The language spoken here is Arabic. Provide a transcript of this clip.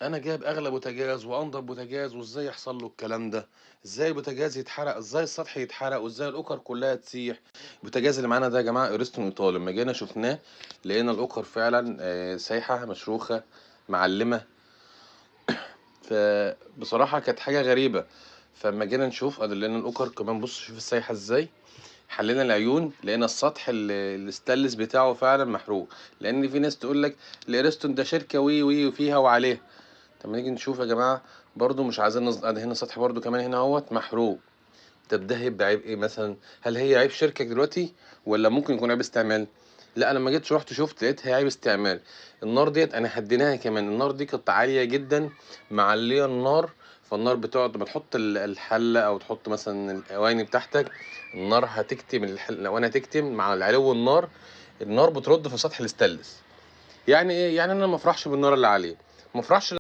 انا جايب اغلى بوتاجاز وانضف بوتاجاز، وازاي يحصل له الكلام ده؟ ازاي البوتاجاز يتحرق؟ ازاي السطح يتحرق؟ وازاي الاوكر كلها تسيح؟ البوتاجاز اللي معانا ده يا جماعه اريستون ايطالي، لما جينا شفناه لقينا الاوكر فعلا سايحه مشروخه معلمه. فبصراحه كانت حاجه غريبه. فلما جينا نشوف لقينا الاوكر كمان، بص شوف السايحه ازاي. حلينا العيون لقينا السطح الاستانلس بتاعه فعلا محروق. لان في ناس تقول لك الاريستون ده شركه وي وي وفيها وعليها. طب ما نيجي نشوف يا جماعه، برضو مش عايزين هنا السطح برضو كمان هنا اهوت محروق. طب ده هيبقى عيب ايه مثلا؟ هل هي عيب شركه دلوقتي ولا ممكن يكون عيب استعمال؟ لا، انا لما جيت رحت شفت لقيتها عيب استعمال. النار ديت انا هديناها كمان، النار دي كانت عاليه جدا، معليه النار. فالنار بتقعد ما تحط الحله او تحط مثلا الاواني بتاعتك، النار هتكتم الاواني هتكتم مع العلو النار. النار بترد في سطح الاستانلس. يعني ايه؟ يعني انا ما افرحش بالنار اللي عليه، ما افرحش